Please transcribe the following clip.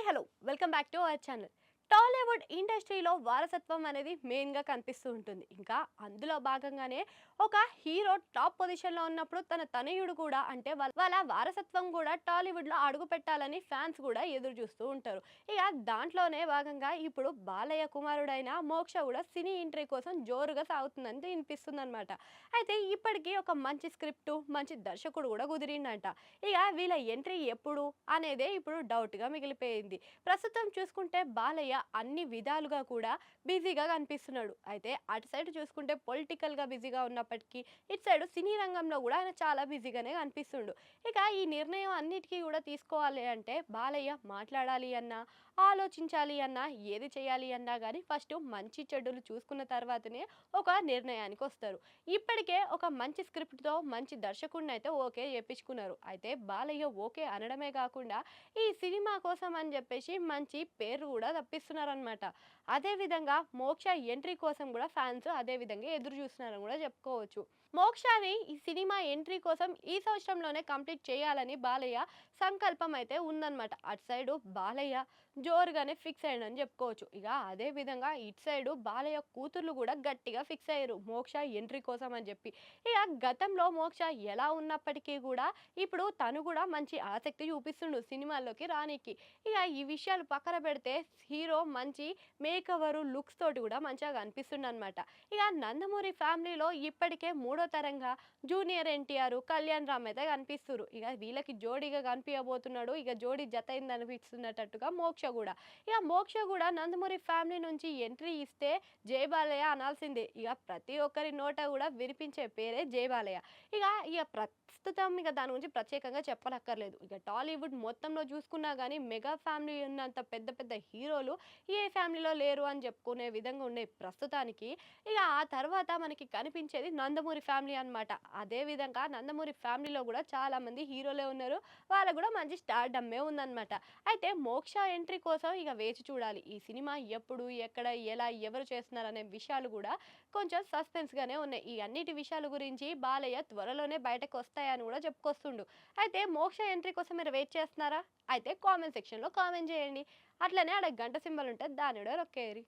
Hello welcome back to our channel. Tollywood ఇండస్ట్రీలో వారసత్వం అనేది మెయిన్గా కనిపిస్తూ ఉంటుంది. ఇంకా అందులో భాగంగానే ఒక హీరో టాప్ పొజిషన్లో ఉన్నప్పుడు తన తనయుడు కూడా అంటే వాళ్ళ వారసత్వం కూడా టాలీవుడ్లో అడుగు పెట్టాలని ఫ్యాన్స్ కూడా ఎదురు చూస్తూ ఉంటారు. ఇక దాంట్లోనే భాగంగా ఇప్పుడు బాలయ్య కుమారుడైన మోక్ష కూడా సినీ ఎంట్రీ కోసం జోరుగా సాగుతుందని వినిపిస్తుంది అనమాట. అయితే ఇప్పటికీ ఒక మంచి స్క్రిప్టు మంచి దర్శకుడు కూడా కుదిరిందంట. ఇక వీళ్ళ ఎంట్రీ ఎప్పుడు అనేదే ఇప్పుడు డౌట్గా మిగిలిపోయింది. ప్రస్తుతం చూసుకుంటే బాలయ్య అన్ని విధాలుగా కూడా బిజీగా కనిపిస్తున్నాడు. అయితే అటు సైడ్ చూసుకుంటే పొలిటికల్గా బిజీగా ఉన్నప్పటికీ ఇటు సైడ్ సినీ రంగంలో కూడా ఆయన చాలా బిజీగానే కనిపిస్తుండు. ఇక ఈ నిర్ణయం అన్నిటికీ కూడా తీసుకోవాలి అంటే బాలయ్య మాట్లాడాలి అన్నా, ఆలోచించాలి అన్నా, ఏది చేయాలి అన్నా కానీ ఫస్ట్ మంచి చెడులు చూసుకున్న తర్వాతనే ఒక నిర్ణయానికి వస్తారు. ఇప్పటికే ఒక మంచి స్క్రిప్ట్తో మంచి దర్శకుడిని అయితే ఓకే చేపించుకున్నారు. అయితే బాలయ్య ఓకే అనడమే కాకుండా ఈ సినిమా కోసం అని చెప్పేసి మంచి పేరు కూడా తప్పిస్తున్నారనమాట. అదేవిధంగా మోక్ష ఎంట్రీ కోసం కూడా ఫ్యాన్స్ అదే విధంగా ఎదురు చూస్తున్నారని కూడా చెప్పుకోవచ్చు. మోక్షని ఈ సినిమా ఎంట్రీ కోసం ఈ సంవత్సరంలోనే కంప్లీట్ చేయాలని బాలయ్య సంకల్పం అయితే ఉందన్నమాట. అటు సైడు బాలయ్య జోరుగానే ఫిక్స్ అయ్యాడని చెప్పుకోవచ్చు. ఇక అదే విధంగా ఇటు సైడు బాలయ్య కూతుర్లు కూడా గట్టిగా ఫిక్స్ అయ్యారు మోక్ష ఎంట్రీ కోసం అని చెప్పి. ఇక గతంలో మోక్ష ఎలా ఉన్నప్పటికీ కూడా ఇప్పుడు తను కూడా మంచి ఆసక్తి చూపిస్తుండు సినిమాల్లోకి రానికి. ఇక ఈ విషయాలు పక్కన పెడితే హీరో మంచి మేకవరు లుక్స్ తోటి కూడా మంచిగా కనిపిస్తుండ అనమాట. ఇక నందమూరి ఫ్యామిలీలో ఇప్పటికే మూడో తరంగా జూనియర్ ఎన్టీఆర్, కళ్యాణ్ రామ్ అయితే కనిపిస్తున్నారు. ఇక వీళ్ళకి జోడీగా కనిపించబోతున్నాడు. ఇక జోడీ జత అయింది అనిపిస్తున్నట్టుగా మోక్ష కూడా. ఇక మోక్ష కూడా నందమూరి ఫ్యామిలీ నుంచి ఎంట్రీ ఇస్తే జై బాలయ్య అనాల్సిందే. ఇక ప్రతి ఒక్కరి నోట కూడా వినిపించే పేరే జై బాలయ్య. ఇక ప్రస్తుతం ఇక దాని గురించి ప్రత్యేకంగా చెప్పనక్కర్లేదు. ఇక టాలీవుడ్ మొత్తంలో చూసుకున్నా కానీ మెగా ఫ్యామిలీ ఉన్నంత పెద్ద పెద్ద హీరోలు ఏ ఫ్యామిలీలో లేరు అని చెప్పుకునే విధంగా ఉండే ప్రస్తుతానికి ఇక ఆ తర్వాత మనకి కనిపించేది నందమూరి ఫ్యామిలీ అనమాట. అదేవిధంగా నందమూరి ఫ్యామిలీలో కూడా చాలామంది హీరోలే ఉన్నారు. వాళ్ళకు కూడా మంచి స్టార్డమ్మే ఉందన్నమాట. అయితే మోక్ష ఎంట్రీ కోసం ఇక వేచి చూడాలి. ఈ సినిమా ఎప్పుడు, ఎక్కడ, ఎలా, ఎవరు చేస్తున్నారనే విషయాలు కూడా కొంచెం సస్పెన్స్గానే ఉన్నాయి. ఈ అన్నిటి విషయాల గురించి బాలయ్య త్వరలోనే బయటకు వస్తాయని కూడా చెప్పుకొస్తుండు. అయితే మోక్ష ఎంట్రీ కోసం మీరు వెయిట్ చేస్తున్నారా? అయితే కామెంట్ సెక్షన్లో కామెంట్ చేయండి. అట్లనే ఆడ గంట సింబల్ ఉంటుంది, దాని కూడా నొక్కేయండి.